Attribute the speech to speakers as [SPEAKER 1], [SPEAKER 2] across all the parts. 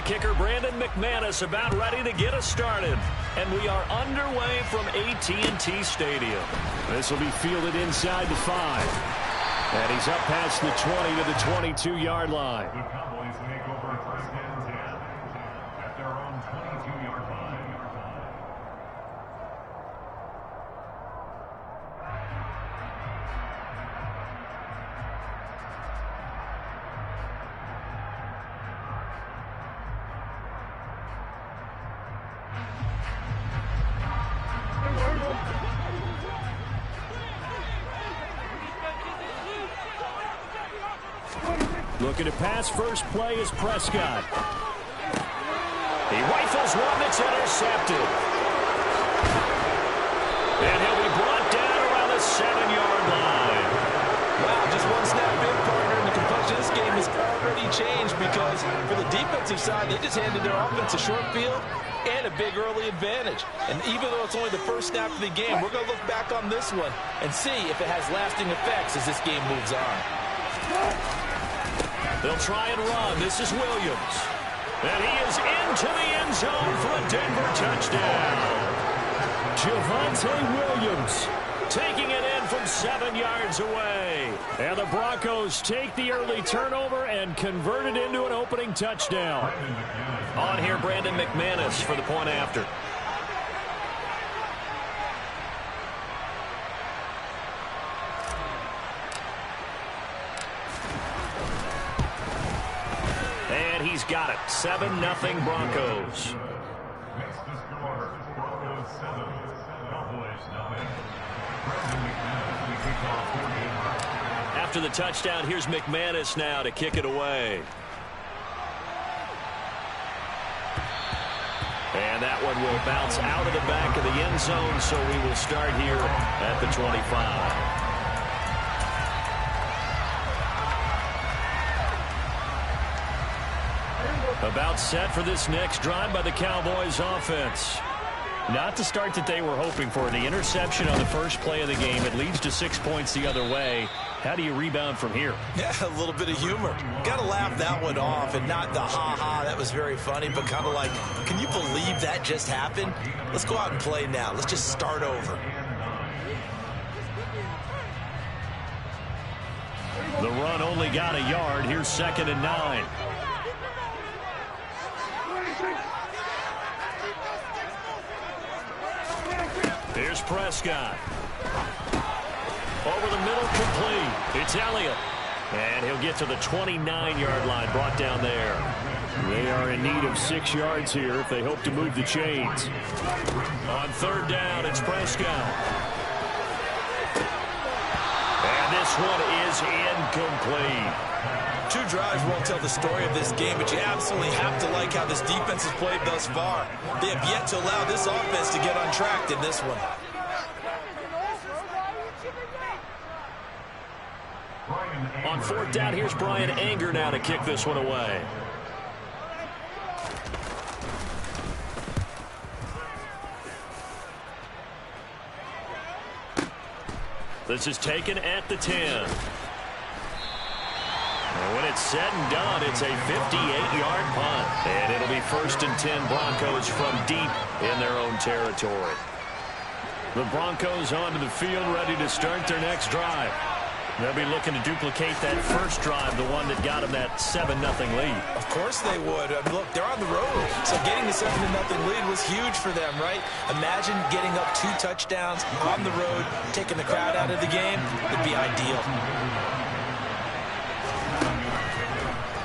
[SPEAKER 1] kicker Brandon McManus about ready to get us started. And we are underway from AT&T Stadium.
[SPEAKER 2] This will be fielded inside the 5. And he's up past the 20 to the 22-yard line.
[SPEAKER 3] The Cowboys make over first and 10 at their own 22-yard line.
[SPEAKER 2] Looking to pass. First play is Prescott.
[SPEAKER 1] He rifles one that's intercepted. And he'll be brought down around the 7-yard line.
[SPEAKER 4] Wow, just one snap in, partner, and the complexion of this game has already changed because for the defensive side, they just handed their offense a short field and a big early advantage. And even though it's only the first snap of the game, we're going to look back on this one and see if it has lasting effects as this game moves on.
[SPEAKER 1] They'll try and run. This is Williams. And he is into the end zone for a Denver touchdown.
[SPEAKER 2] Javonte Williams
[SPEAKER 1] taking it in from 7 yards away.
[SPEAKER 2] And the Broncos take the early turnover and convert it into an opening touchdown.
[SPEAKER 1] On here, Brandon McManus for the point after. And he's got it. 7-0 Broncos.
[SPEAKER 3] Makes the score. Broncos 7, Cowboys 9. Brandon McManus will kick off 48.
[SPEAKER 1] After the touchdown, here's McManus now to kick it away. And that one will bounce out of the back of the end zone, so we will start here at the 25. About set for this next drive by the Cowboys offense.
[SPEAKER 2] Not the start that they were hoping for. The interception on the first play of the game. It leads to 6 points the other way. How do you rebound from here?
[SPEAKER 4] Yeah, a little bit of humor. Got to laugh that one off, and not the ha-ha, that was very funny, but kind of like, can you believe that just happened? Let's go out and play now. Let's just start over.
[SPEAKER 2] The run only got a yard. Here's 2nd and 9. Here's Prescott. Over the middle, complete. It's Elliott. And he'll get to the 29-yard line, brought down there. They are in need of 6 yards here if they hope to move the chains. On 3rd down, it's Prescott. And this one is incomplete.
[SPEAKER 4] 2 drives won't tell the story of this game, but you absolutely have to like how this defense has played thus far. They have yet to allow this offense to get untracked in this one.
[SPEAKER 1] On 4th down, here's Brian Anger now to kick this one away. This is taken at the 10. And when it's said and done, it's a 58-yard punt. And it'll be 1st and 10 Broncos from deep in their own territory.
[SPEAKER 2] The Broncos onto the field, ready to start their next drive. They'll be looking to duplicate that first drive, the one that got them that 7-0 lead.
[SPEAKER 4] Of course they would. Look, they're on the road, so getting the 7-0 lead was huge for them, right? Imagine getting up 2 touchdowns on the road, taking the crowd out of the game. It'd be ideal.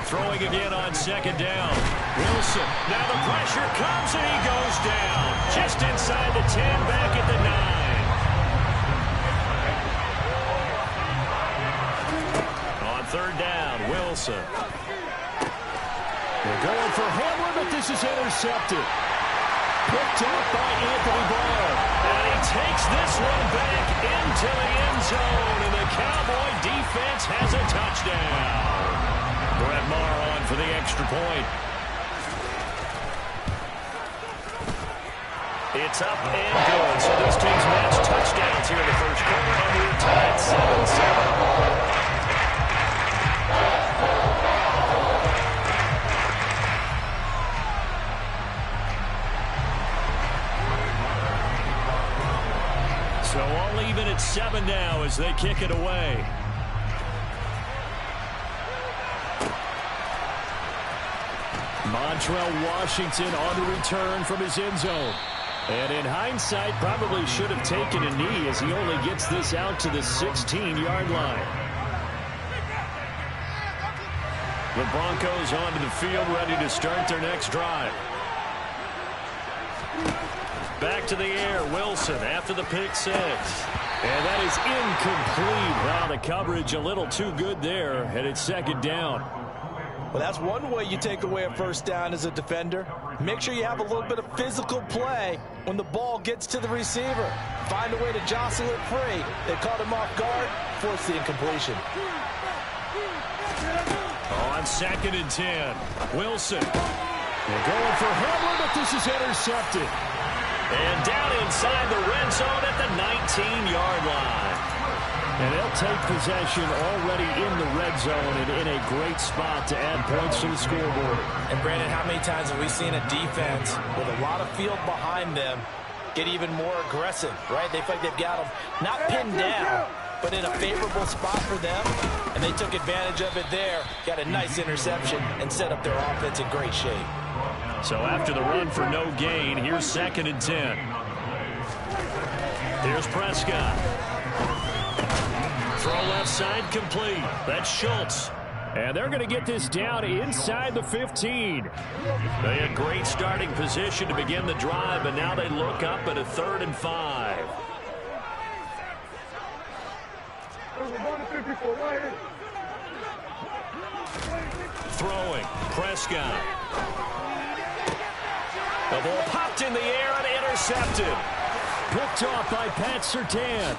[SPEAKER 1] Throwing again on 2nd down. Wilson. Now the pressure comes and he goes down. Just inside the 10, back at the 9. On 3rd down, Wilson.
[SPEAKER 2] They're going for Hamler, but this is intercepted. Picked up by Anthony Barr.
[SPEAKER 1] And he takes this one back into the end zone. And the Cowboy defense has a touchdown. Brett Maher on for the extra point. It's up and good. So these teams match touchdowns here in the first quarter, and we're tied 7-7.
[SPEAKER 2] So all even at 7 now as they kick it away. Montrell Washington on the return from his end zone. And in hindsight, probably should have taken a knee as he only gets this out to the 16-yard line. The Broncos onto the field, ready to start their next drive. Back to the air, Wilson after the pick six. And that is incomplete. Wow, the coverage a little too good there, and it's second down.
[SPEAKER 4] Well, that's one way you take away a first down as a defender. Make sure you have a little bit of physical play when the ball gets to the receiver. Find a way to jostle it free. They caught him off guard, force the incompletion.
[SPEAKER 2] On 2nd and 10, Wilson. They're going for Hamler, but this is intercepted. And down inside the red zone at the 19-yard line. And they'll take possession already in the red zone and in a great spot to add points to the scoreboard.
[SPEAKER 4] And Brandon, how many times have we seen a defense with a lot of field behind them get even more aggressive, right? They feel like they've got them not pinned down, but in a favorable spot for them, and they took advantage of it there, got a nice interception, and set up their offense in great shape.
[SPEAKER 2] So after the run for no gain, here's 2nd and 10. Here's Prescott. Throw left side complete. That's Schultz. And they're going to get this down inside the 15. They had great starting position to begin the drive, and now they look up at a 3rd and 5. Throwing, Prescott. The ball popped in the air and intercepted. Picked off by Pat Surtain.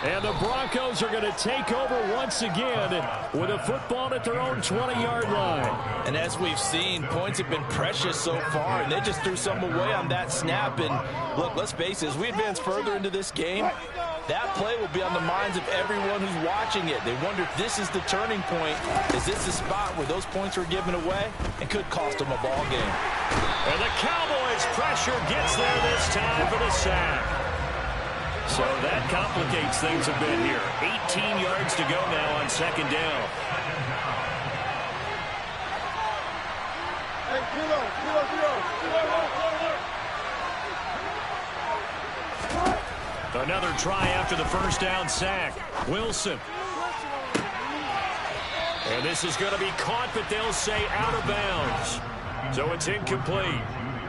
[SPEAKER 2] And the Broncos are going to take over once again with a football at their own 20-yard line.
[SPEAKER 4] And as we've seen, points have been precious so far, and they just threw some away on that snap. And look, let's face it, as we advance further into this game, that play will be on the minds of everyone who's watching it. They wonder if this is the turning point. Is this the spot where those points were given away and could cost them a ball game?
[SPEAKER 2] And the Cowboys' pressure gets there this time for the sack. So that complicates things a bit here. 18 yards to go now on 2nd down. Another try after the first down sack. Wilson. And this is going to be caught, but they'll say out of bounds. So it's incomplete.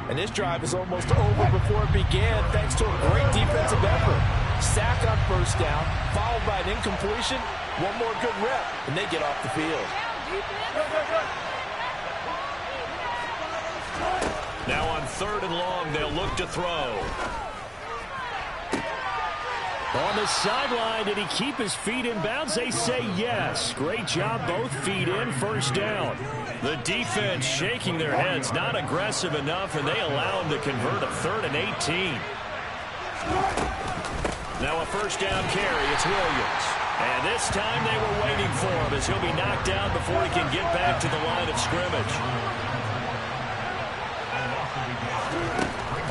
[SPEAKER 4] And this drive is almost over before it began thanks to a great defensive effort. Sack on first down, followed by an incompletion. One more good rep, and they get off the field.
[SPEAKER 2] Now on 3rd and long, they'll look to throw. On the sideline, did he keep his feet in bounds? They say yes. Great job, both feet in, first down. The defense shaking their heads, not aggressive enough, and they allow him to convert a 3rd and 18. Now a first down carry, it's Williams. And this time they were waiting for him as he'll be knocked down before he can get back to the line of scrimmage.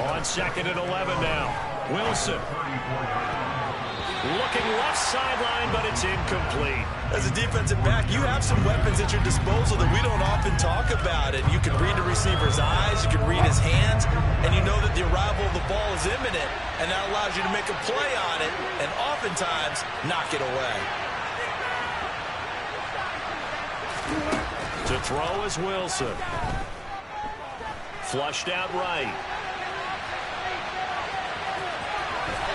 [SPEAKER 2] On 2nd and 11 now, Wilson. Looking left sideline, but it's incomplete.
[SPEAKER 4] As a defensive back, you have some weapons at your disposal that we don't often talk about. And you can read the receiver's eyes, you can read his hands, and you know that the arrival of the ball is imminent, and that allows you to make a play on it and oftentimes knock it away.
[SPEAKER 2] To throw is Wilson. Flushed out right.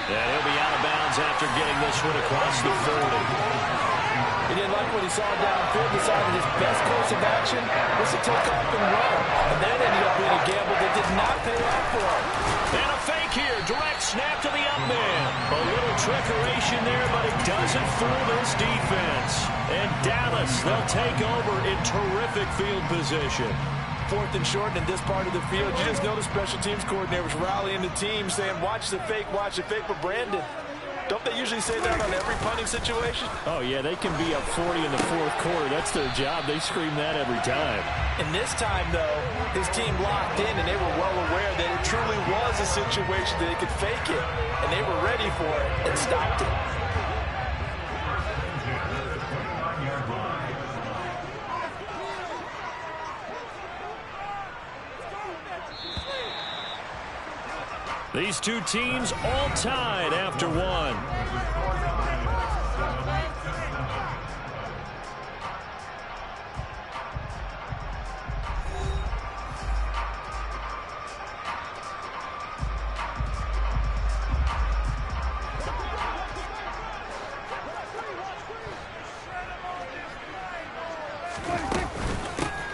[SPEAKER 2] And he'll be out of bounds after getting this one across the 40.
[SPEAKER 4] He didn't like what he saw downfield, decided his best course of action was to take off and run. And that ended up being a gamble that did not pay off for him.
[SPEAKER 2] And a fake here, direct snap to the up man. A little trickeration there, but it doesn't fool this defense. And Dallas, they'll take over in terrific field position.
[SPEAKER 4] 4th and short in this part of the field. You just notice special teams coordinators rallying the team saying, watch the fake, but Brandon, don't they usually say that on every punting situation?
[SPEAKER 2] Oh, yeah, they can be up 40 in the 4th quarter. That's their job. They scream that every time.
[SPEAKER 4] And this time, though, his team locked in, and they were well aware that it truly was a situation that they could fake it, and they were ready for it and stopped it.
[SPEAKER 1] These two teams all tied after one.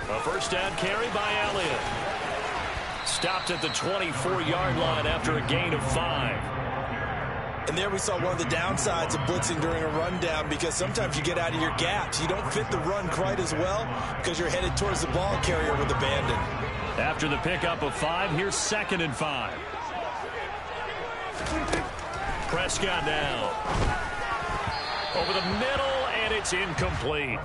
[SPEAKER 1] A first down carry by Elliott. Stopped at the 24-yard line after a gain of 5.
[SPEAKER 4] And there we saw one of the downsides of blitzing during a rundown, because sometimes you get out of your gaps. You don't fit the run quite as well because you're headed towards the ball carrier with abandon.
[SPEAKER 1] After the pickup of 5, here's 2nd and 5. Prescott now. Over the middle, and it's incomplete.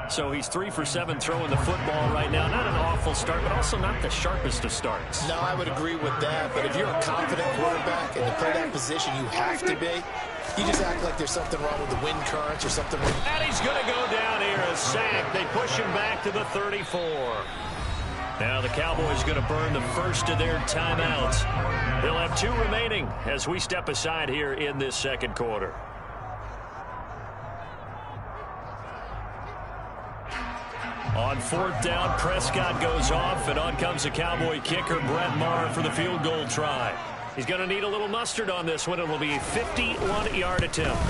[SPEAKER 1] So he's 3 for 7 throwing the football right now. Not an awful start, but also not the sharpest of starts.
[SPEAKER 5] No, I would agree with that. But if you're a confident quarterback and to play that position, you have to be. You just act like there's something wrong with the wind currents or something.
[SPEAKER 1] And he's going to go down here, a sack. They push him back to the 34. Now the Cowboys going to burn the first of their timeouts. They'll have 2 remaining as we step aside here in this second quarter. On 4th down, Prescott goes off, and on comes the Cowboy kicker, Brett Maher, for the field goal try. He's going to need a little mustard on this one. It will be a 51-yard attempt.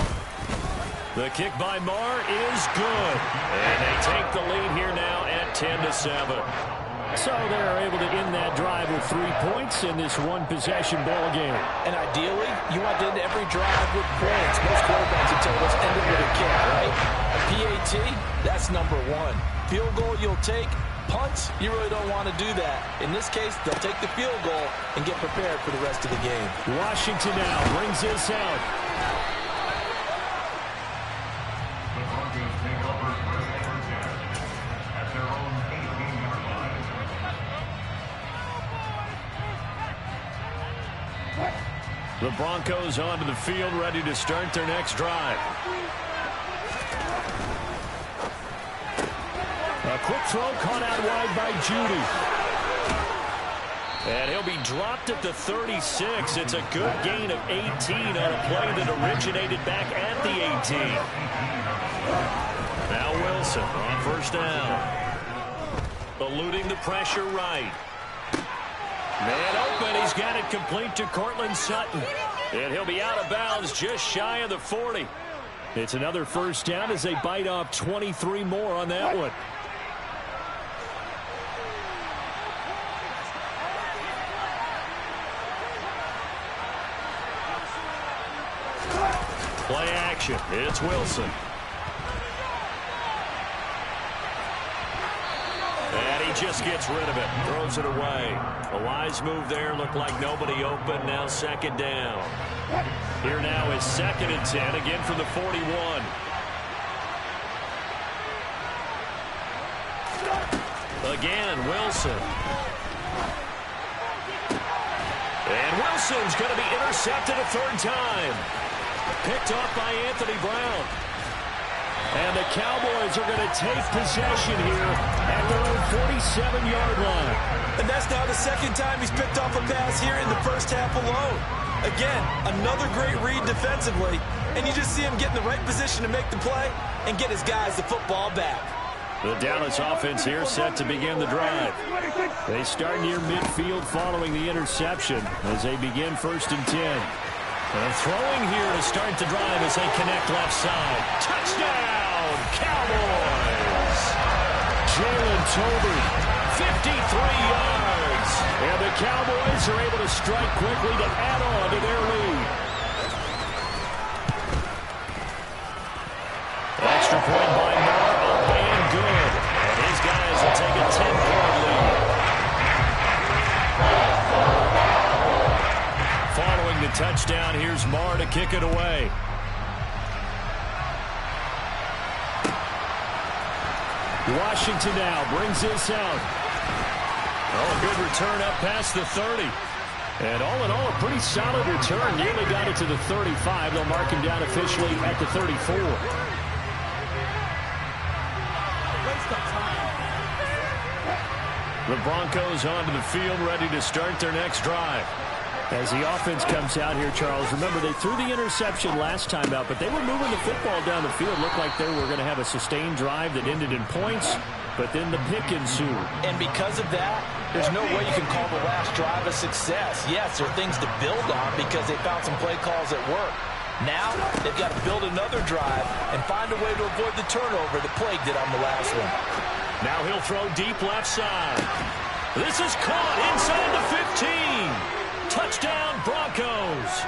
[SPEAKER 1] The kick by Maher is good. And they take the lead here now at 10-7. So they're able to end that drive with 3 points in this one-possession ball game.
[SPEAKER 4] And ideally, you want to end every drive with points. Most quarterbacks have told us end it with a kick, right? A PAT, that's number 1. Field goal you'll take. Punts, you really don't want to do that. In this case, they'll take the field goal and get prepared for the rest of the game.
[SPEAKER 1] Washington now brings this out.
[SPEAKER 3] The Broncos take over first and 10 at their own 18-yard line.
[SPEAKER 1] The Broncos onto the field, ready to start their next drive. A quick throw caught out wide by Judy. And he'll be dropped at the 36. It's a good gain of 18 on a play that originated back at the 18. Now Wilson on first down. Eluding the pressure right. Man open. He's got it complete to Cortland Sutton. And he'll be out of bounds just shy of the 40. It's another first down as they bite off 23 more on that one. Play action. It's Wilson. And he just gets rid of it. Throws it away. A wise move there. Looked like nobody open. Now 2nd down. Here now is 2nd and 10. Again from the 41. Again, Wilson. And Wilson's going to be intercepted a 3rd time. Picked off by Anthony Brown. And the Cowboys are going to take possession here at their own 47-yard line.
[SPEAKER 4] And that's now the 2nd time he's picked off a pass here in the first half alone. Again, another great read defensively. And you just see him get in the right position to make the play and get his guys the football back.
[SPEAKER 1] The Dallas offense here set to begin the drive. They start near midfield following the interception as they begin 1st and 10. And throwing here to start the drive as they connect left side. Touchdown, Cowboys! Jalen Tolbert, 53 yards. And the Cowboys are able to strike quickly to add on to their lead. Extra point by Moore, up and good. And his guys will take a 10-point lead. Following the touchdown, here's Maher to kick it away. Washington now brings this out. Oh, a good return up past the 30. And all in all, a pretty solid return. Nearly got it to the 35. They'll mark him down officially at the 34. The Broncos onto the field, ready to start their next drive. As the offense comes out here, Charles, remember they threw the interception last time out, but they were moving the football down the field. Looked like they were going to have a sustained drive that ended in points, but then the pick ensued.
[SPEAKER 4] And because of that, there's no way you can call the last drive a success. Yes, there are things to build on because they found some play calls at work. Now they've got to build another drive and find a way to avoid the turnover that plagued it on the last one.
[SPEAKER 1] Now he'll throw deep left side. This is caught inside the 15. Touchdown, Broncos.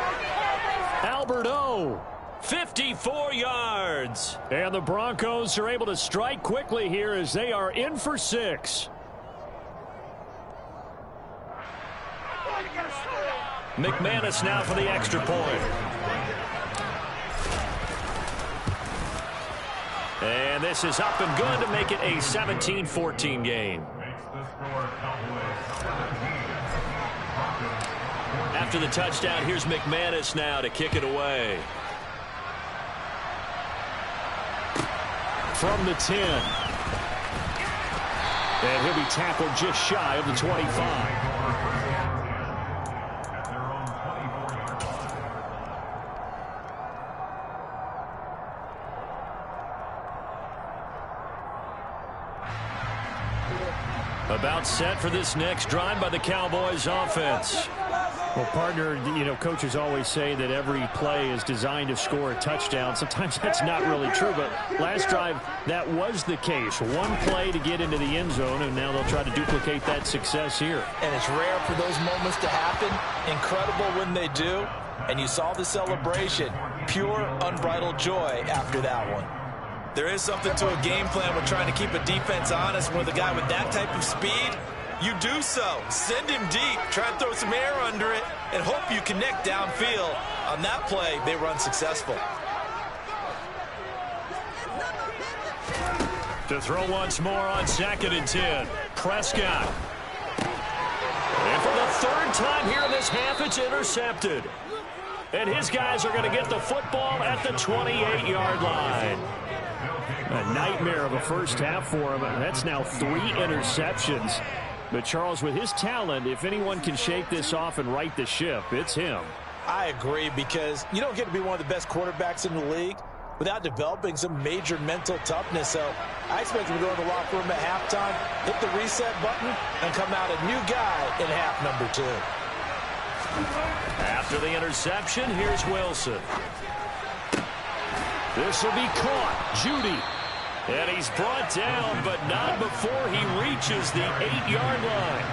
[SPEAKER 1] Albert O, 54 yards. And the Broncos are able to strike quickly here as they are in for 6. McManus now for the extra point. And this is up and good to make it a 17-14 game. After the touchdown, here's McManus now to kick it away. From the 10. And he'll be tackled just shy of the 25. About set for this next drive by the Cowboys offense. Well, partner, you know, coaches always say that every play is designed to score a touchdown. Sometimes that's not really true, but last drive, that was the case. One play to get into the end zone, and now they'll try to duplicate that success here.
[SPEAKER 4] And it's rare for those moments to happen. Incredible when they do. And you saw the celebration. Pure, unbridled joy after that one.
[SPEAKER 6] There is something to a game plan with trying to keep a defense honest. With a guy with that type of speed, you do so. Send him deep, try and throw some air under it, and hope you connect downfield. On that play, they were unsuccessful.
[SPEAKER 1] To throw once more on 2nd and 10. Prescott. And for the 3rd time here in this half, it's intercepted. And his guys are going to get the football at the 28-yard line. A nightmare of a first half for him. That's now 3 interceptions. But Charles, with his talent, if anyone can shake this off and right the ship, it's him.
[SPEAKER 4] I agree, because you don't get to be one of the best quarterbacks in the league without developing some major mental toughness. So I expect him to go in the locker room at halftime, hit the reset button, and come out a new guy in half number 2.
[SPEAKER 1] After the interception, here's Wilson. This will be caught. Judy. And he's brought down, but not before he reaches the 8-yard line.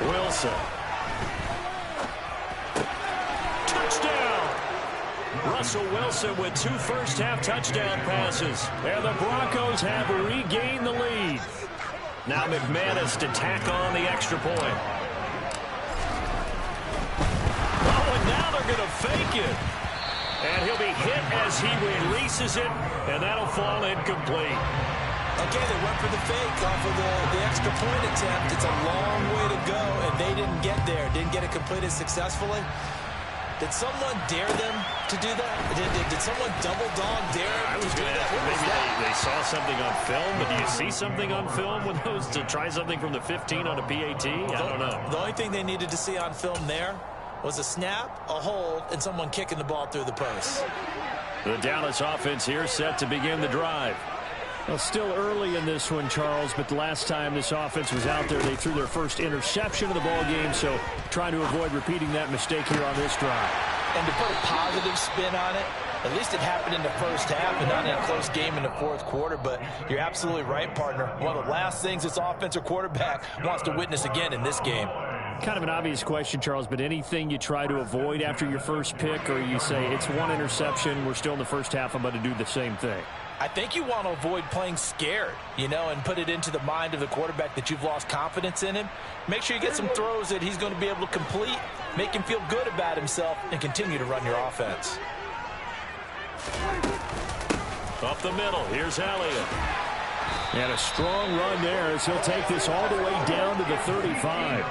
[SPEAKER 1] Wilson. Touchdown! Russell Wilson with 2 first-half touchdown passes. And the Broncos have regained the lead. Now McManus to tack on the extra point. Oh, and now they're going to fake it. And he'll be hit as he releases it, and that'll fall incomplete.
[SPEAKER 4] Okay, they went for the fake off of the extra point attempt. It's a long way to go, and they didn't get there. Didn't get it completed successfully. Did someone dare them to do that? Did someone double dog dare them to do that?
[SPEAKER 1] Maybe they saw something on film, but do you see something on film with those to try something from the 15 on a PAT? I don't know.
[SPEAKER 4] The only thing they needed to see on film there was a snap, a hold, and someone kicking the ball through the post.
[SPEAKER 1] The Dallas offense here set to begin the drive. Well, still early in this one, Charles, but the last time this offense was out there, they threw their first interception of the ball game, so trying to avoid repeating that mistake here on this drive.
[SPEAKER 4] And to put a positive spin on it, at least it happened in the first half and not in a close game in the 4th quarter, but you're absolutely right, partner. One of the last things this offensive quarterback wants to witness again in this game.
[SPEAKER 1] Kind of an obvious question, Charles, but anything you try to avoid after your first pick, or you say it's 1 interception, we're still in the first half, I'm going to do the same thing?
[SPEAKER 4] I think you want to avoid playing scared, you know, and put it into the mind of the quarterback that you've lost confidence in him. Make sure you get some throws that he's going to be able to complete, make him feel good about himself, and continue to run your offense.
[SPEAKER 2] Up the middle, here's Elliott.
[SPEAKER 1] And a strong run there as he'll take this all the way down to the 35.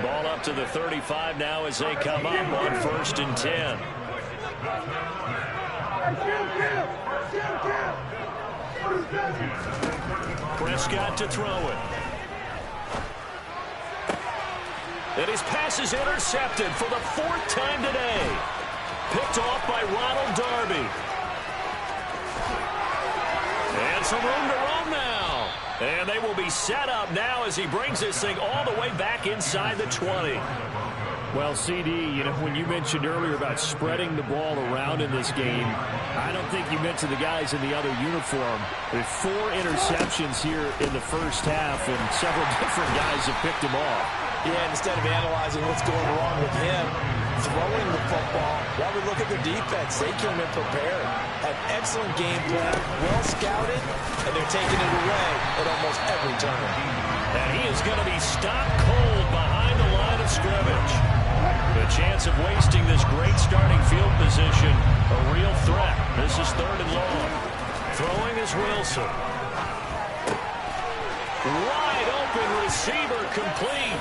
[SPEAKER 2] Ball up to the 35 now as they come up on 1st and 10. Prescott to throw it. And his pass is intercepted for the 4th time today. Picked off by Ronald Darby. And some room to run now. And they will be set up now as he brings this thing all the way back inside the 20.
[SPEAKER 1] Well, CD, you know, when you mentioned earlier about spreading the ball around in this game, I don't think you mentioned the guys in the other uniform. There's 4 interceptions here in the first half, and several different guys have picked him off.
[SPEAKER 4] Yeah, and instead of analyzing what's going wrong with him, throwing the football, while we look at the defense, they came in prepared. Had excellent game plan, well scouted, and they're taking it away at almost every turn.
[SPEAKER 2] And he is going to be stopped cold behind the line of scrimmage. The chance of wasting this great starting field position, a real threat. This is 3rd and long. Throwing is Wilson. Wide open receiver complete.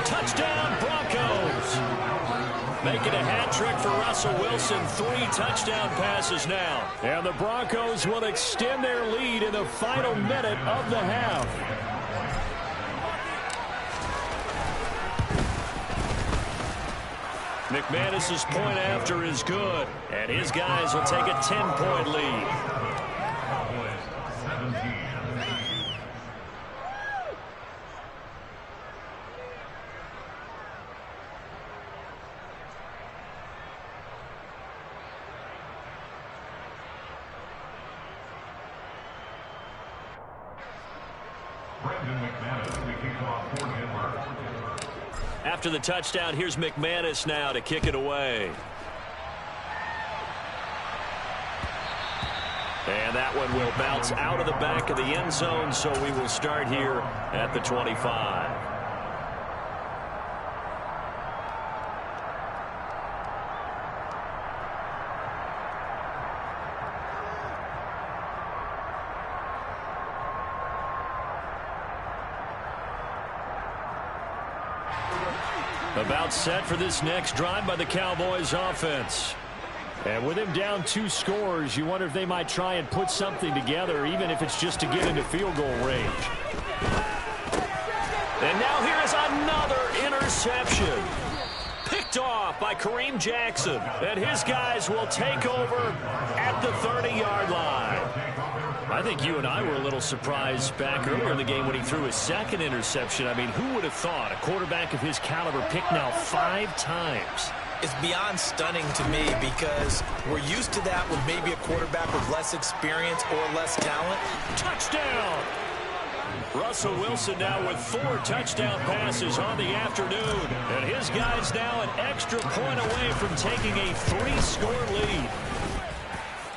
[SPEAKER 2] Touchdown Broncos. Making a hat trick for Russell Wilson. 3 touchdown passes now.
[SPEAKER 1] And the Broncos will extend their lead in the final minute of the half.
[SPEAKER 2] McManus's point after is good, and his guys will take a 10-point lead.
[SPEAKER 3] Cowboys 17.
[SPEAKER 2] After the touchdown, here's McManus now to kick it away. And that one will bounce out of the back of the end zone, so we will start here at the 25. About set for this next drive by the Cowboys offense.
[SPEAKER 1] And with him down 2 scores, you wonder if they might try and put something together, even if it's just to get into field goal range.
[SPEAKER 2] And now here is another interception. Picked off by Kareem Jackson. And his guys will take over at the 30-yard line.
[SPEAKER 1] I think you and I were a little surprised back earlier in the game when he threw his 2nd interception. I mean, who would have thought a quarterback of his caliber picked now 5 times?
[SPEAKER 4] It's beyond stunning to me because we're used to that with maybe a quarterback with less experience or less talent.
[SPEAKER 2] Touchdown! Russell Wilson now with 4 touchdown passes on the afternoon. And his guys now an extra point away from taking a 3-score lead.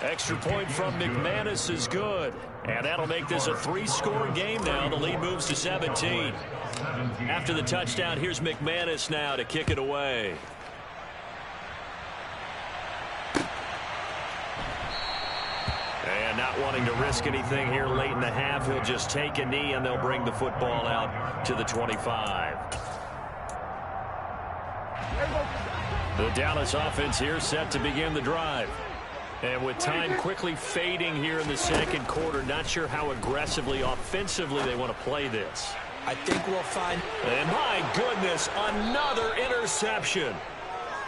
[SPEAKER 2] Extra point from McManus is good. And that'll make this a 3-score game now. The lead moves to 17. After the touchdown, here's McManus now to kick it away. And not wanting to risk anything here late in the half, he'll just take a knee and they'll bring the football out to the 25. The Dallas offense here set to begin the drive. And with time quickly fading here in the 2nd quarter, not sure how aggressively, offensively they want to play this.
[SPEAKER 4] I think we'll find...
[SPEAKER 2] And my goodness, another interception.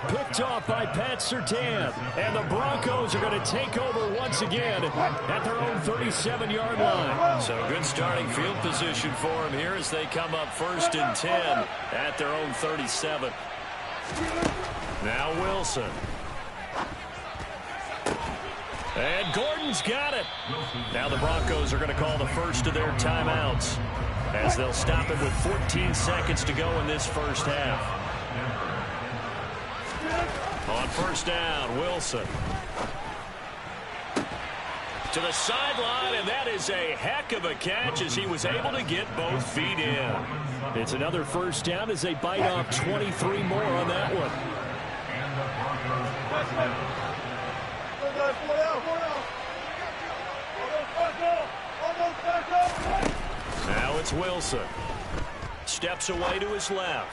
[SPEAKER 1] Picked off by Pat Surtain. And the Broncos are going to take over once again at their own 37-yard line.
[SPEAKER 2] So good starting field position for them here as they come up 1st and 10 at their own 37. Now Wilson. And Gordon's got it. Now the Broncos are going to call the first of their timeouts as they'll stop it with 14 seconds to go in this first half. On 1st down, Wilson. To the sideline, and that is a heck of a catch as he was able to get both feet in.
[SPEAKER 1] It's another 1st down as they bite off 23 more on that one.
[SPEAKER 2] Now it's Wilson. Steps away to his left.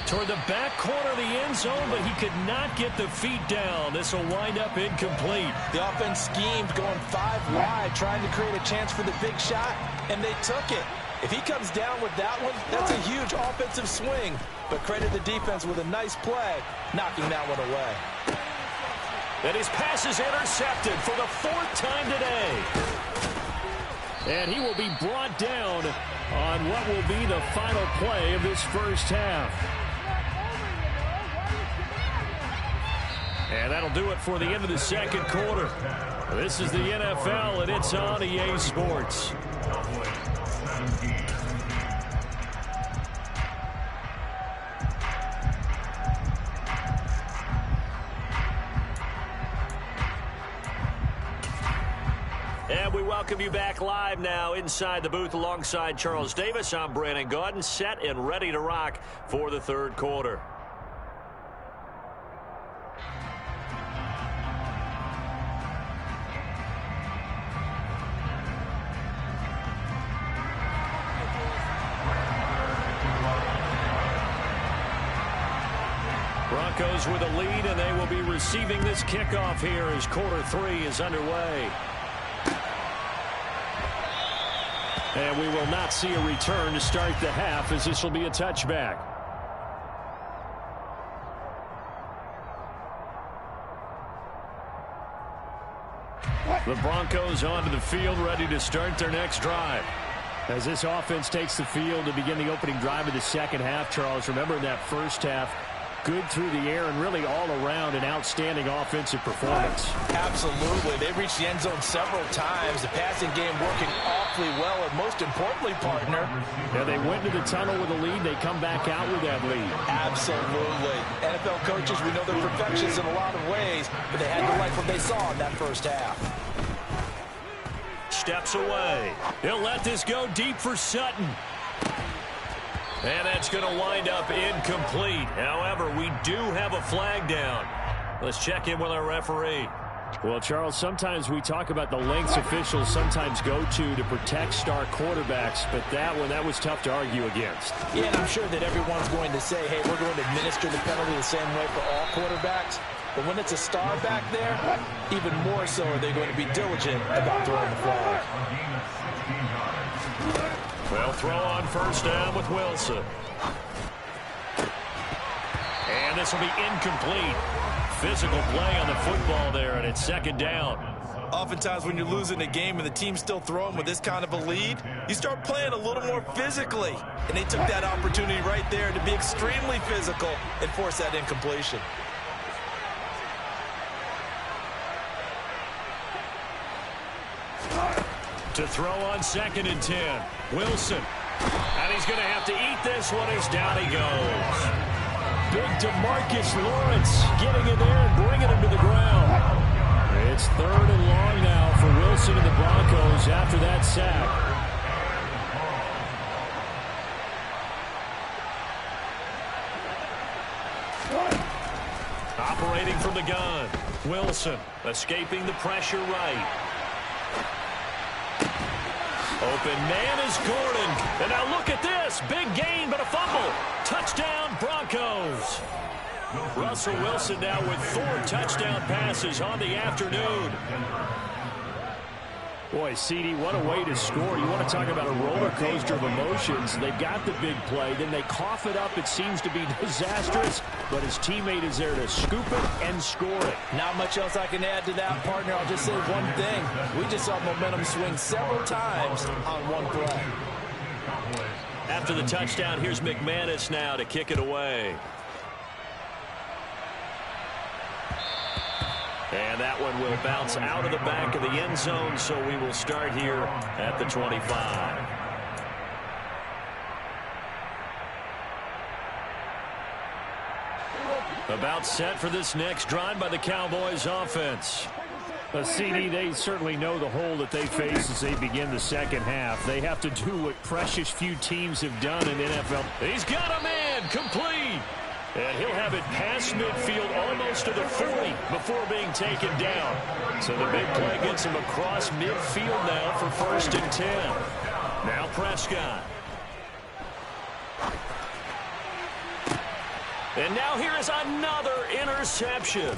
[SPEAKER 2] Toward the back corner of the end zone, but he could not get the feet down. This will wind up incomplete.
[SPEAKER 4] The offense schemed going 5 wide, trying to create a chance for the big shot, and they took it. If he comes down with that one, that's a huge offensive swing. But credit the defense with a nice play, knocking that one away.
[SPEAKER 2] And his pass is intercepted for the 4th time today.
[SPEAKER 1] And he will be brought down on what will be the final play of this first half. And that'll do it for the end of the second quarter. This is the NFL, and it's on EA Sports.
[SPEAKER 2] And we welcome you back live now inside the booth alongside Charles Davis. I'm Brandon Gaudin, set and ready to rock for the third quarter. Broncos with a lead, and they will be receiving this kickoff here as quarter 3 is underway. And we will not see a return to start the half, as this will be a touchback. The Broncos onto the field, ready to start their next drive. As this offense takes the field to begin the opening drive of the second half, Charles, remember in that first half, good through the air and really all around an outstanding offensive performance.
[SPEAKER 4] Absolutely. They reached the end zone several times. The passing game working awfully well, and most importantly, partner.
[SPEAKER 1] Yeah, they went into the tunnel with a lead. They come back out with that lead.
[SPEAKER 4] Absolutely. NFL coaches, we know they're perfectionists in a lot of ways, but they had to like what they saw in that first half.
[SPEAKER 2] Steps away. He'll let this go deep for Sutton. And that's going to wind up incomplete. However, we do have a flag down. Let's check in with our referee.
[SPEAKER 1] Well, Charles, sometimes we talk about the lengths officials sometimes go to protect star quarterbacks, but that was tough to argue against.
[SPEAKER 4] Yeah, and I'm sure that everyone's going to say, hey, we're going to administer the penalty the same way for all quarterbacks. But when it's a star back there, even more so are they going to be diligent about throwing the flag.
[SPEAKER 2] Well, throw on first down with Wilson. And this will be incomplete. Physical play on the football there, and it's second down.
[SPEAKER 6] Oftentimes when you're losing a game and the team's still throwing with this kind of a lead, you start playing a little more physically. And they took that opportunity right there to be extremely physical and force that incompletion.
[SPEAKER 2] To throw on 2nd and 10. Wilson. And he's going to have to eat this one as down he goes.
[SPEAKER 1] Big DeMarcus Lawrence getting in there and bringing him to the ground. It's 3rd and long now for Wilson and the Broncos after that sack.
[SPEAKER 2] Operating from the gun. Wilson escaping the pressure right. Open man is Gordon. And now look at this. Big gain, but a fumble. Touchdown, Broncos. Russell Wilson now with 4 touchdown passes on the afternoon.
[SPEAKER 1] Boy, CD, what a way to score. You want to talk about a roller coaster of emotions. They got the big play, then they cough it up. It seems to be disastrous, but his teammate is there to scoop it and score it.
[SPEAKER 4] Not much else I can add to that, partner. I'll just say one thing. We just saw momentum swing several times on one play.
[SPEAKER 2] After the touchdown, here's McManus now to kick it away. And that one will bounce out of the back of the end zone, so we will start here at the 25. About set for this next drive by the Cowboys offense.
[SPEAKER 1] CD, they certainly know the hole that they face as they begin the second half. They have to do what precious few teams have done in NFL.
[SPEAKER 2] He's got a man complete. And he'll have it past midfield almost to the 40 before being taken down. So the big play gets him across midfield now for 1st and 10. Now Prescott. And now here is another interception.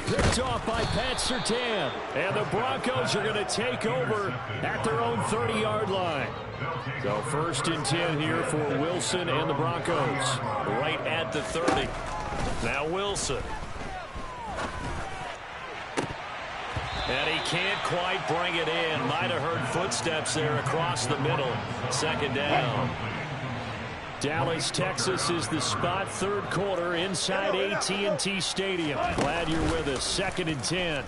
[SPEAKER 2] Picked off by Pat Surtain. And the Broncos are going to take over at their own 30-yard line. So 1st and 10 here for Wilson and the Broncos. Right at the 30. Now Wilson. And he can't quite bring it in. Might have heard footsteps there across the middle. 2nd down. Dallas, Texas is the spot. 3rd quarter inside AT&T Stadium. Glad you're with us. 2nd and 10.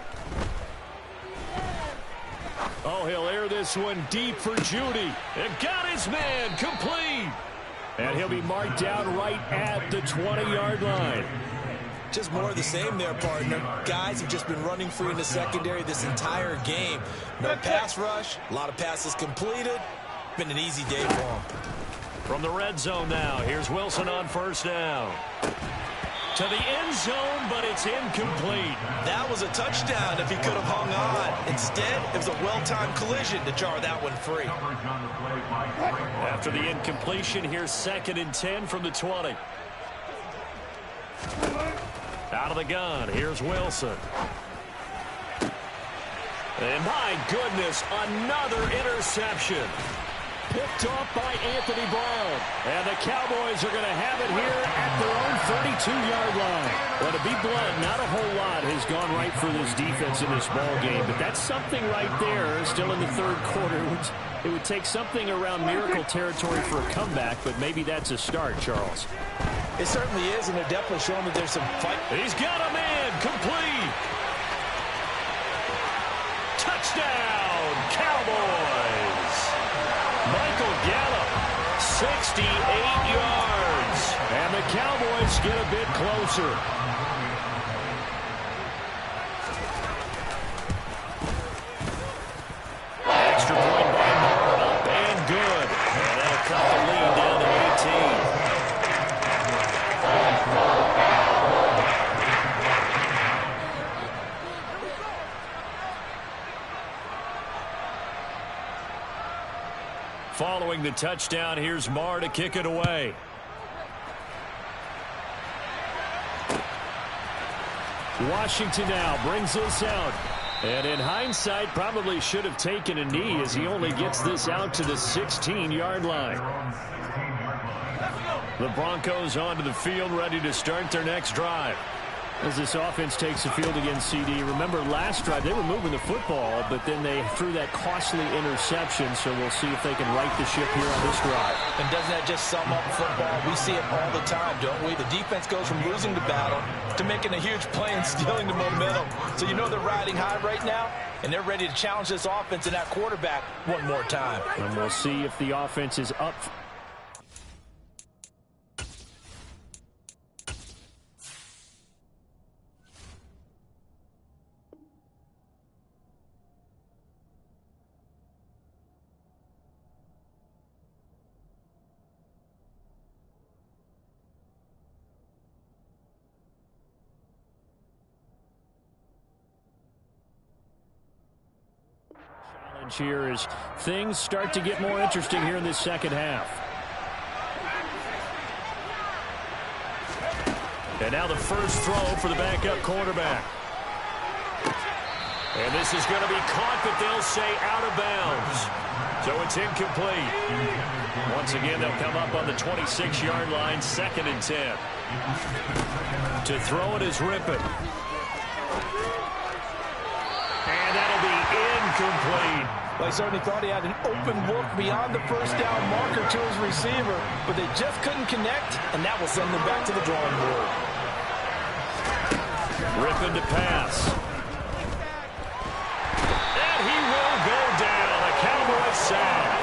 [SPEAKER 2] Oh, he'll air this one deep for Judy. And got his man complete. And he'll be marked down right at the 20-yard line.
[SPEAKER 6] Just more of the same there, partner. Guys have just been running free in the secondary this entire game. No pass rush, a lot of passes completed. Been an easy day for them.
[SPEAKER 2] From the red zone now, here's Wilson on 1st down. To the end zone, but it's incomplete.
[SPEAKER 6] That was a touchdown if he could have hung on. Instead, it was a well-timed collision to jar that one free.
[SPEAKER 2] After the incompletion, here's 2nd and 10 from the 20. Out of the gun, here's Wilson. And my goodness, another interception. Picked off by Anthony Brown. And the Cowboys are going to have it here at their own 32-yard line. Well, to be blunt, not a whole lot has gone right for this defense in this ball game, but that's something right there. Still in the 3rd quarter. It would take something around miracle territory for a comeback, but maybe that's a start, Charles.
[SPEAKER 4] It certainly is, and they're definitely showing that there's some fight.
[SPEAKER 2] He's got a man complete. Touchdown, Cowboys. Michael Gallup, 68 yards. And the Cowboys get a bit closer. Extra point by Moore, up and good. And that'll cut the lead down to 18. Following the touchdown, here's Marr to kick it away. Washington now brings this out. And in hindsight, probably should have taken a knee as he only gets this out to the 16-yard line. The Broncos onto the field, ready to start their next drive. As this offense takes the field against CD. Remember last drive, they were moving the football, but then they threw that costly interception, so we'll see if they can right the ship here on this drive.
[SPEAKER 4] And doesn't that just sum up football? We see it all the time, don't we? The defense goes from losing the battle to making a huge play and stealing the momentum. So you know they're riding high right now, and they're ready to challenge this offense and that quarterback one more time.
[SPEAKER 2] And we'll see if the offense is up. Here as things start to get more interesting here in this 2nd half. And now the first throw for the backup quarterback. And this is going to be caught, but they'll say out of bounds. So it's incomplete. Once again, they'll come up on the 26-yard line, 2nd and 10. To throw it is Rippon. And that'll be incomplete.
[SPEAKER 4] Well, he certainly thought he had an open look beyond the first down marker to his receiver, but they just couldn't connect, and that will send them back to the drawing board.
[SPEAKER 2] Rippon to pass. And he will go down. A Cowboys sack.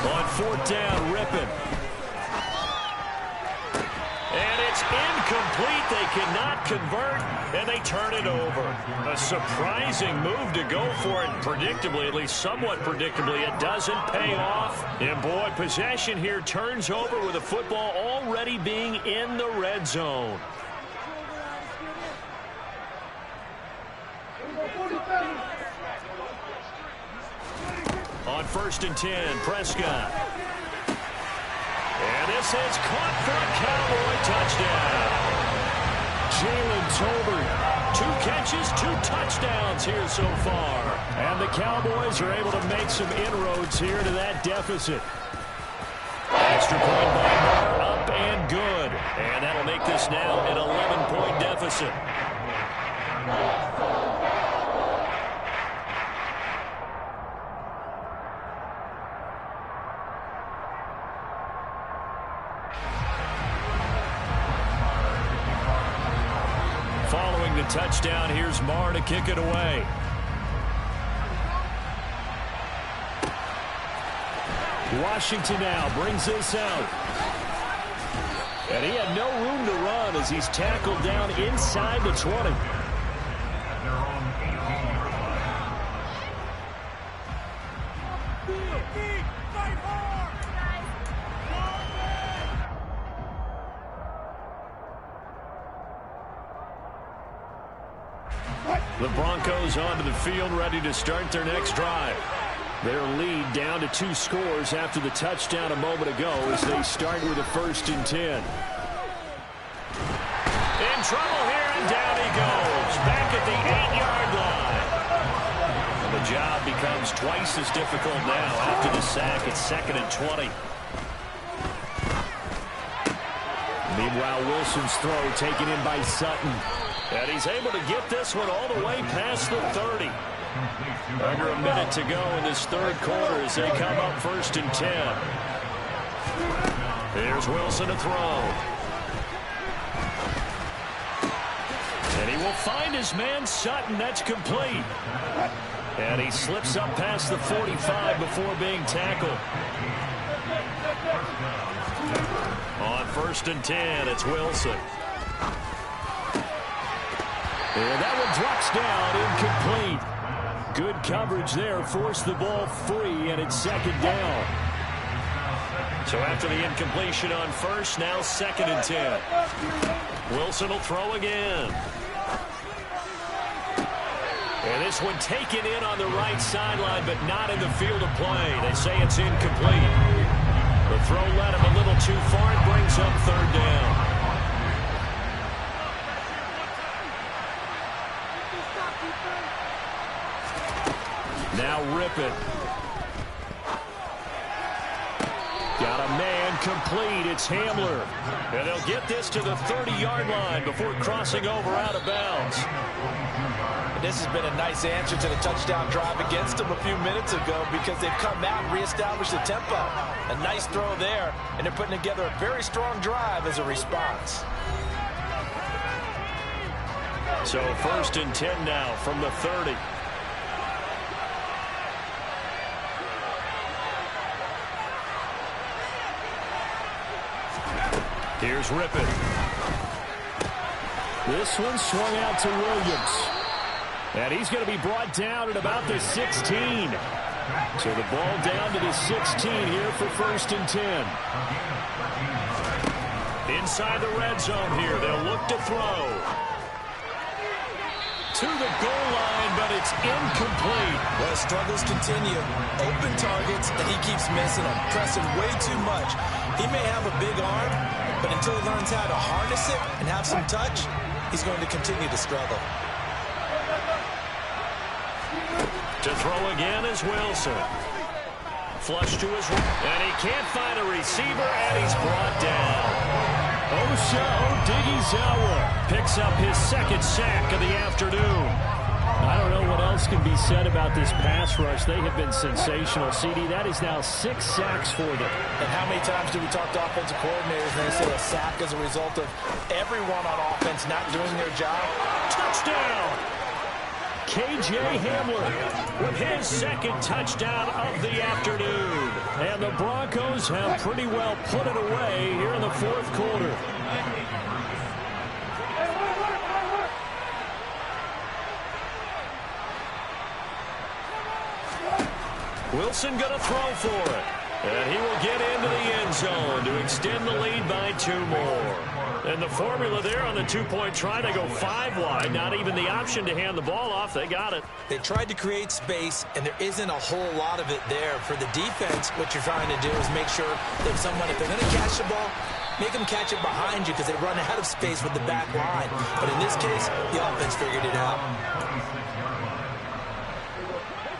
[SPEAKER 2] On 4th down, Rippon. And it's incomplete. incomplete. They cannot convert, and they turn it over. A surprising move to go for it. Predictably, at least somewhat predictably, it doesn't pay off. And boy, possession here turns over with the football already being in the red zone. On 1st and 10, Prescott. And this is caught for a Cowboy touchdown. Jalen Tolbert, 2 catches, 2 touchdowns here so far. And the Cowboys are able to make some inroads here to that deficit. Extra point by Moore, up and good. And that'll make this now an 11-point deficit. Following the touchdown, here's Marr to kick it away. Washington now brings this out. And he had no room to run as he's tackled down inside the 20. The Broncos onto the field, ready to start their next drive. Their lead down to 2 scores after the touchdown a moment ago as they start with a 1st and 10. In trouble here, and down he goes. Back at the 8-yard line. And the job becomes twice as difficult now after the sack. It's 2nd and 20. Meanwhile, Wilson's throw taken in by Sutton. And he's able to get this one all the way past the 30. Under a minute to go in this 3rd quarter as they come up 1st and 10. Here's Wilson to throw. And he will find his man Sutton. That's complete. And he slips up past the 45 before being tackled. On 1st and 10, it's Wilson. And that one drops down, incomplete. Good coverage there, forced the ball free, and it's 2nd down. So after the incompletion on 1st, now 2nd and 10. Wilson will throw again. And this one taken in on the right sideline, but not in the field of play. They say it's incomplete. The throw led him a little too far. It brings up 3rd down. Now rip it. Got a man complete. It's Hamler. And they'll get this to the 30-yard line before crossing over out of bounds.
[SPEAKER 4] And this has been a nice answer to the touchdown drive against them a few minutes ago because they've come out and reestablished the tempo. A nice throw there, and they're putting together a very strong drive as a response.
[SPEAKER 2] So 1st and 10 now from the 30. Here's Rippon. This one swung out to Williams. And he's going to be brought down at about the 16. So the ball down to the 16 here for 1st and 10. Inside the red zone here, they'll look to throw. To the goal line, but it's incomplete.
[SPEAKER 6] Well, struggles continue. Open targets, and he keeps missing them, pressing way too much. He may have a big arm, but until he learns how to harness it and have some touch, he's going to continue to struggle.
[SPEAKER 2] To throw again is Wilson. Flush to his right, and he can't find a receiver, and he's brought down. Osha Odighizuwa picks up his 2nd sack of the afternoon. I don't know what else can be said about this pass rush. They have been sensational. CD, that is now 6 sacks for them.
[SPEAKER 4] And how many times do we talk to offensive coordinators and they say a sack as a result of everyone on offense not doing their job?
[SPEAKER 2] Touchdown! K.J. Hamler with his 2nd touchdown of the afternoon. And the Broncos have pretty well put it away here in the 4th quarter. Wilson going to throw for it. And he will get into the end zone to extend the lead by 2 more. And the formula there on the 2-point try to go 5 wide. Not even the option to hand the ball off. They got it.
[SPEAKER 4] They tried to create space, and there isn't a whole lot of it there. For the defense, what you're trying to do is make sure that someone, if they're going to catch the ball, make them catch it behind you because they run out of space with the back line. But in this case, the offense figured it out.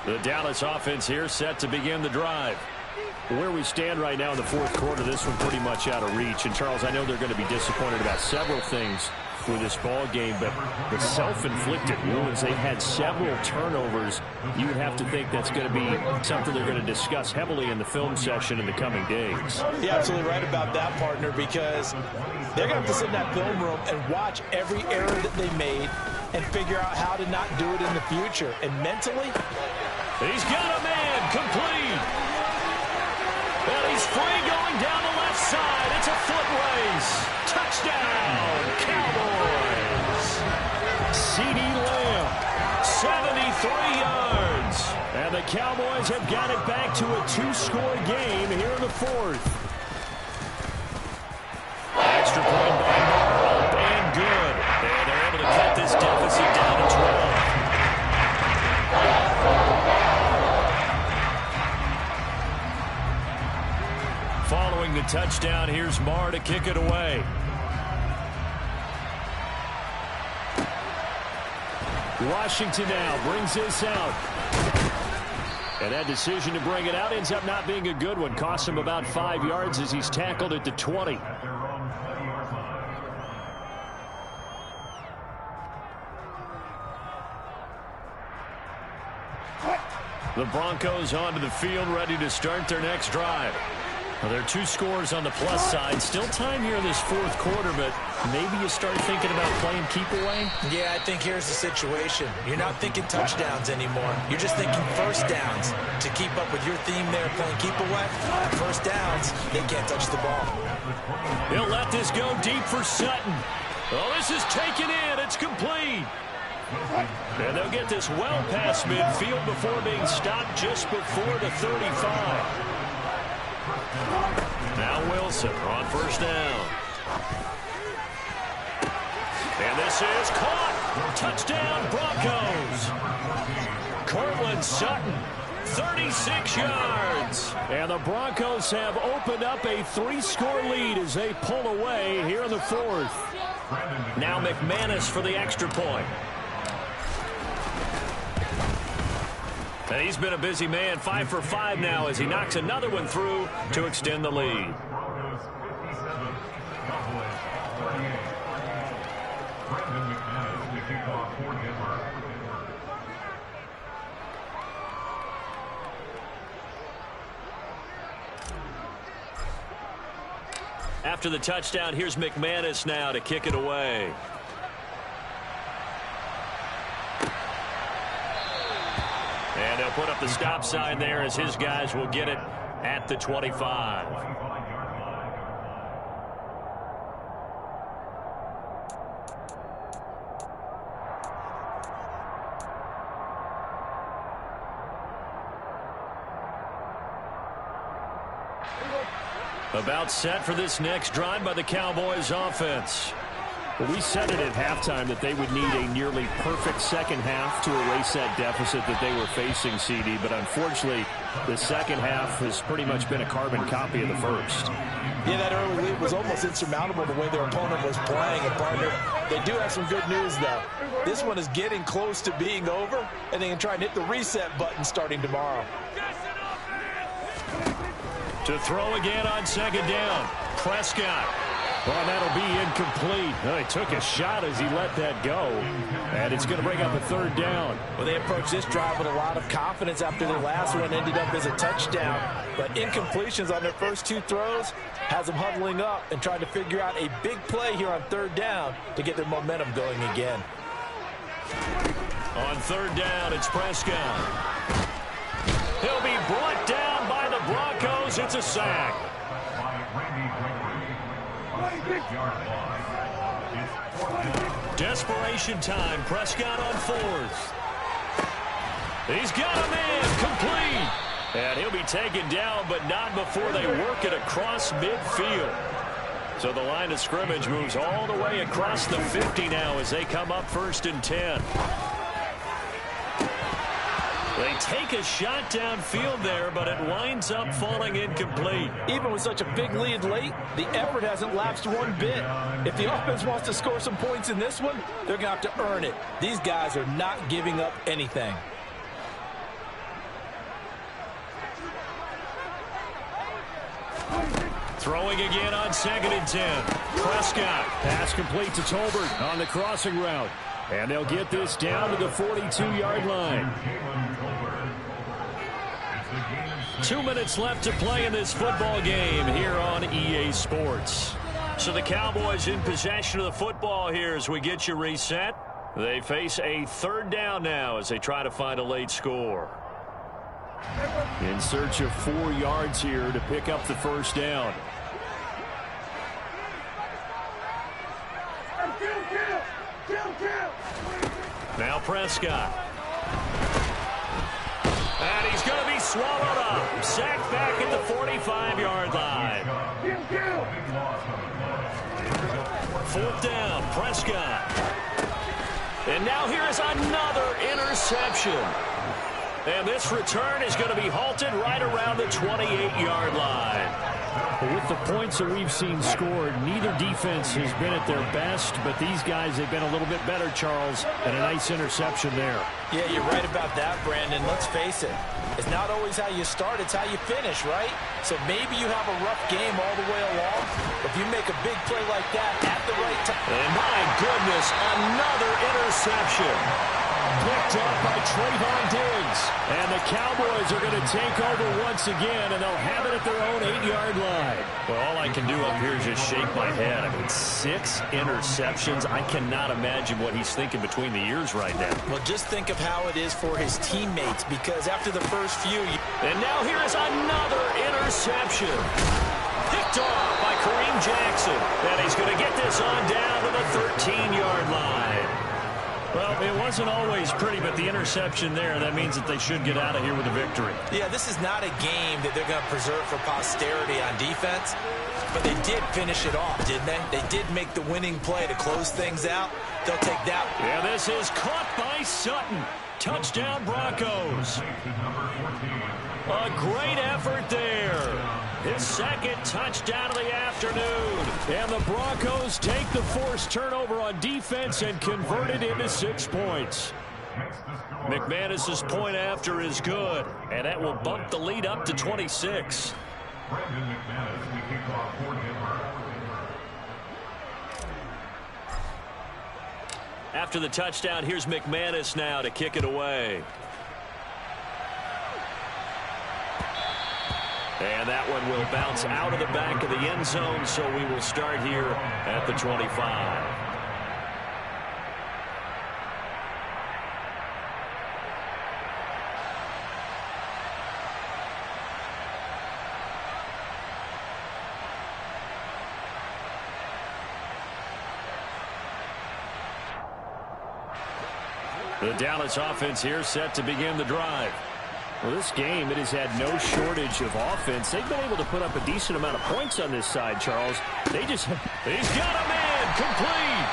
[SPEAKER 1] The Dallas offense here set to begin the drive. Where we stand right now in the fourth quarter, this one pretty much out of reach. And, Charles, I know they're going to be disappointed about several things with this ball game, but the self-inflicted wounds, they've had several turnovers. You would have to think that's going to be something they're going to discuss heavily in the film session in the coming days.
[SPEAKER 4] You're absolutely right about that, partner, because they're going to have to sit in that film room and watch every error that they made and figure out how to not do it in the future. And mentally,
[SPEAKER 2] he's got a man complete. And he's free going down the left side. It's a foot race. Touchdown, Cowboys. C.D. Lamb, 73 yards. And the Cowboys have got it back to a 2-score game here in the fourth. Extra point by Moore, up and good. And they're able to cut this deficit down to 12. Following the touchdown, here's Marr to kick it away. Washington now brings this out. And that decision to bring it out ends up not being a good one. Costs him about 5 yards as he's tackled at the 20. The Broncos onto the field, ready to start their next drive. Well, there are 2 scores on the plus side. Still time here in this fourth quarter, but maybe you start thinking about playing keep away?
[SPEAKER 4] Yeah, I think here's the situation. You're not thinking touchdowns anymore. You're just thinking first downs. To keep up with your theme there, playing keep away, first downs, they can't touch the ball.
[SPEAKER 2] He'll let this go deep for Sutton. Oh, this is taken in. It's complete. And they'll get this well past midfield before being stopped just before the 35. Now Wilson on first down. And this is caught. Touchdown, Broncos. Cortland Sutton, 36 yards. And the Broncos have opened up a 3-score lead as they pull away here in the fourth. Now McManus for the extra point. And he's been a busy man, 5 for 5 now as he knocks another one through to extend the lead. After the touchdown, here's McManus now to kick it away. And they'll put up the stop sign there as his guys will get it at the 25. About set for this next drive by the Cowboys offense. Well, we said it at halftime that they would need a nearly perfect second half to erase that deficit that they were facing, CD. But unfortunately, the second half has pretty much been a carbon copy of the first.
[SPEAKER 4] Yeah, that early lead was almost insurmountable the way their opponent was playing. And, partner, they do have some good news, though. This one is getting close to being over, and they can try and hit the reset button starting tomorrow.
[SPEAKER 2] To throw again on second down. Prescott. Well, that'll be incomplete. Well, he took a shot as he let that go. And it's going to bring up a third down.
[SPEAKER 4] Well, they approached this drive with a lot of confidence after their last one ended up as a touchdown. But incompletions on their first 2 throws has them huddling up and trying to figure out a big play here on third down to get their momentum going again.
[SPEAKER 2] On third down, it's Prescott. He'll be brought down by the Broncos. It's a sack. Desperation time. Prescott on fourth. He's got a man complete. And he'll be taken down, but not before they work it across midfield. So the line of scrimmage moves all the way across the 50 now as they come up 1st and 10. They take a shot downfield there, but it winds up falling incomplete.
[SPEAKER 4] Even with such a big lead late, the effort hasn't lapsed one bit. If the offense wants to score some points in this one, they're going to have to earn it. These guys are not giving up anything.
[SPEAKER 1] Throwing again on 2nd and 10. Prescott. Pass complete to Tolbert on the crossing route. And they'll get this down to the 42-yard line. 2 minutes left to play in this football game here on EA Sports. So the Cowboys in possession of the football here as we get you reset. They face a 3rd down now as they try to find a late score. In search of 4 yards here to pick up the 1st down. Now Prescott. And he's going to be swallowed up. Sacked back at the 45-yard line. 4th down, Prescott. And now here is another interception. And this return is going to be halted right around the 28-yard line. With the points that we've seen scored, neither defense has been at their best, but these guys have been a little bit better, Charles, and a nice interception there.
[SPEAKER 4] Yeah, you're right about that, Brandon. Let's face it. It's not always how you start, it's how you finish, right? So maybe you have a rough game all the way along. If you make a big play like that at the right time.
[SPEAKER 1] And my goodness, another interception. Picked up by Trayvon Diggs. And the Cowboys are going to take over once again, and they'll have it at their own 8-yard line.
[SPEAKER 2] Well, all I can do up here is just shake my head. I mean, 6 interceptions. I cannot imagine what he's thinking between the ears right now.
[SPEAKER 4] Well, just think of how it is for his teammates, because after the first few...
[SPEAKER 2] And now here is another interception. Picked off by Kareem Jackson. And he's going to get this on down to the 13-yard line.
[SPEAKER 1] Well, it wasn't always pretty, but the interception there, that means that they should get out of here with a victory.
[SPEAKER 4] Yeah, this is not a game that they're going to preserve for posterity on defense, but they did finish it off, didn't they? They did make the winning play to close things out. They'll take that.
[SPEAKER 1] Yeah, this is caught by Sutton. Touchdown, Broncos. A great effort there. His 2nd touchdown of the afternoon. And the Broncos take the forced turnover on defense and convert it into 6 points. McManus's point after is good, and that will bump the lead up to 26. After the touchdown, here's McManus now to kick it away. And that one will bounce out of the back of the end zone, so we will start here at the 25. The Dallas offense here set to begin the drive. Well, this game, it has had no shortage of offense. They've been able to put up a decent amount of points on this side, Charles. He's got a man complete.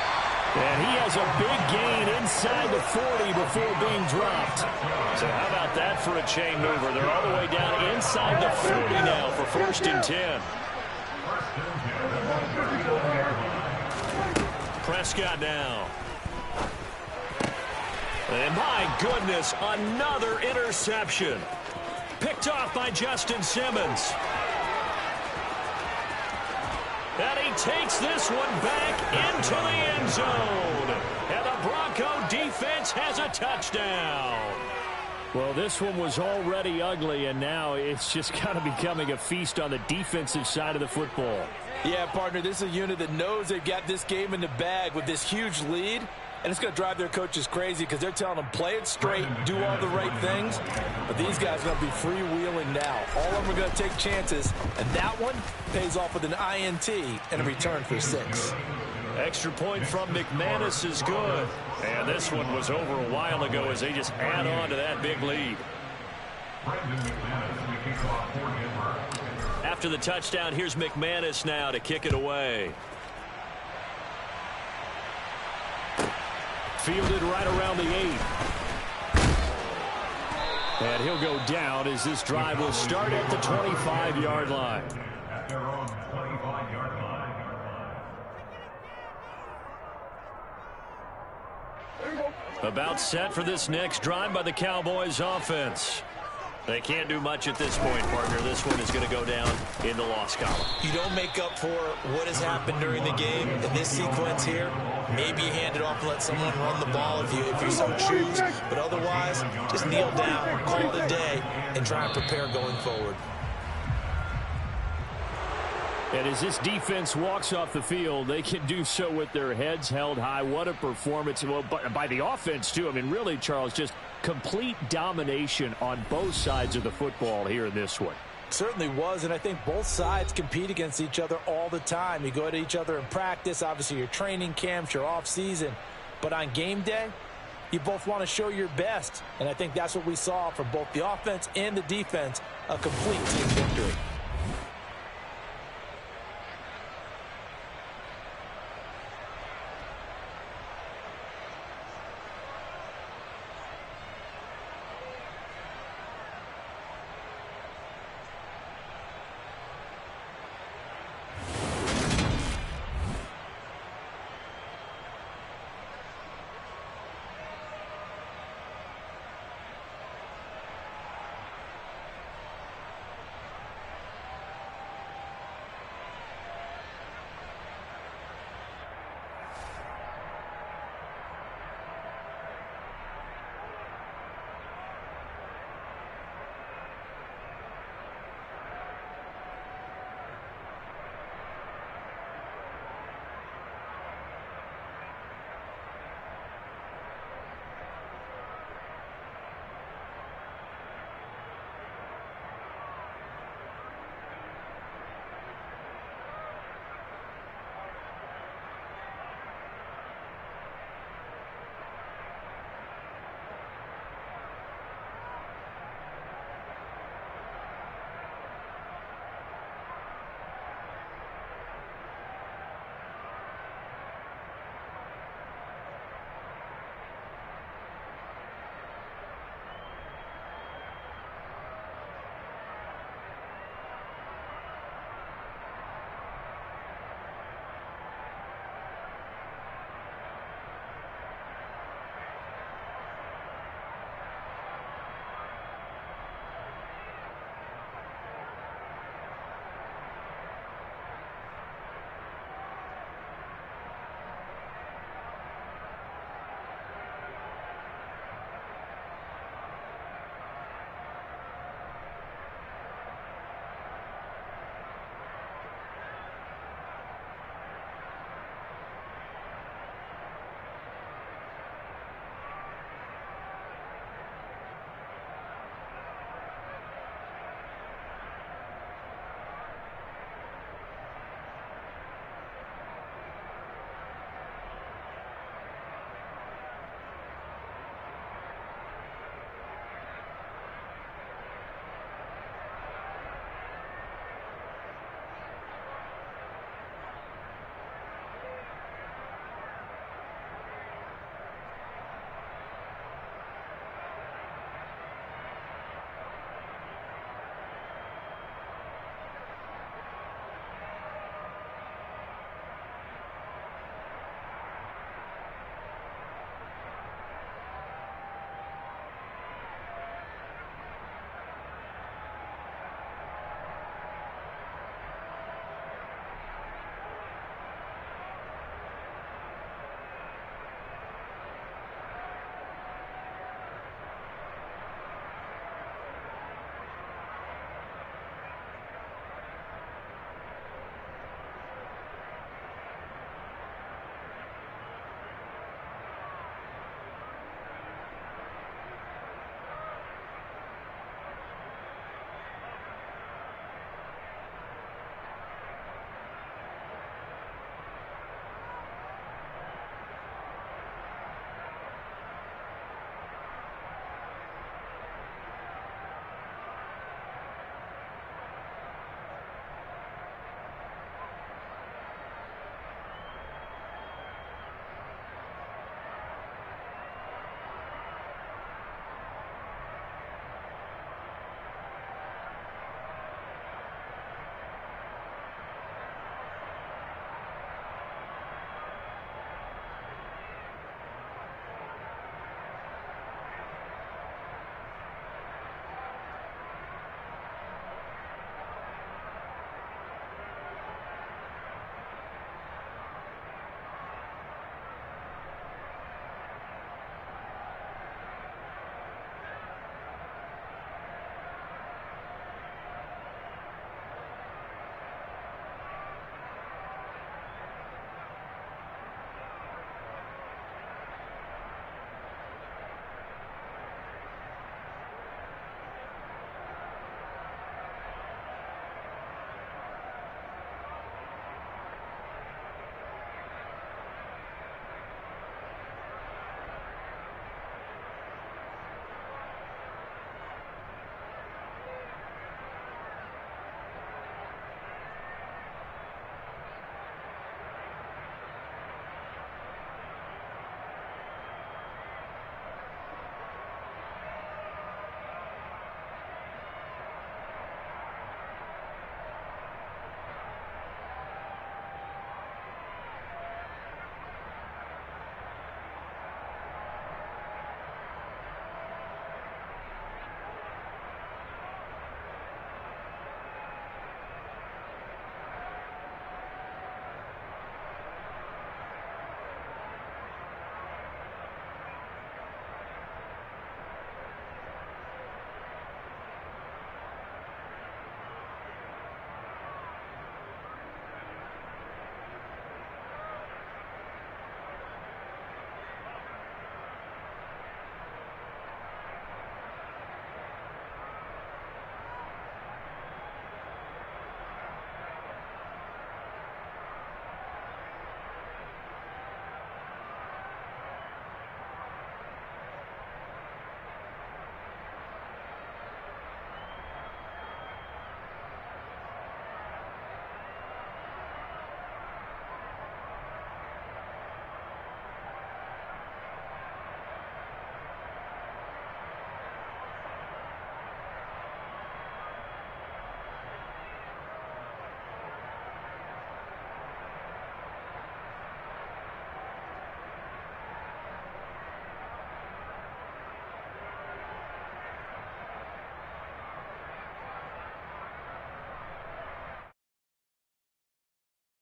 [SPEAKER 1] And he has a big gain inside the 40 before being dropped.
[SPEAKER 2] So how about that for a chain mover? They're all the way down inside the 40 now for 1st and 10.
[SPEAKER 1] Prescott now.
[SPEAKER 2] And my goodness, another interception.
[SPEAKER 1] Picked off by Justin Simmons.
[SPEAKER 2] And he takes this one back into the end zone. And the Bronco defense has a touchdown.
[SPEAKER 1] Well, this one was already ugly, and now it's just kind of becoming a feast on the defensive side of the football.
[SPEAKER 4] Yeah, partner, this is a unit that knows they've got this game in the bag with this huge lead. And it's going to drive their coaches crazy because they're telling them play it straight, do all the right things. But these guys are going to be freewheeling now. All of them are going to take chances. And that one pays off with an INT and a return for 6.
[SPEAKER 2] Extra point from McManus is good. And this one was over a while ago as they just add on to that big lead.
[SPEAKER 3] Brandon McManus.
[SPEAKER 2] After the touchdown, here's McManus now to kick it away.
[SPEAKER 1] Fielded right around the 8. And he'll go down as this drive will start at the 25-yard line.
[SPEAKER 3] At their own 25-yard line.
[SPEAKER 1] About set for this next drive by the Cowboys offense.
[SPEAKER 2] They can't do much at this point, partner. This one is going to go down in the loss column.
[SPEAKER 6] You don't make up for what has happened during the game in this sequence here. Maybe you hand it off and let someone run the ball if you so choose. But otherwise, just kneel down, call it a day, and try and prepare going forward.
[SPEAKER 1] And as this defense walks off the field, they can do so with their heads held high. What a performance. Well, by the offense, too. I mean, really, Charles, just complete domination on both sides of the football here in this one.
[SPEAKER 4] Certainly was, and I think both sides compete against each other all the time. You go at each other in practice, obviously your training camps, your off-season. But on game day, you both want to show your best. And I think that's what we saw from both the offense and the defense, a complete team victory.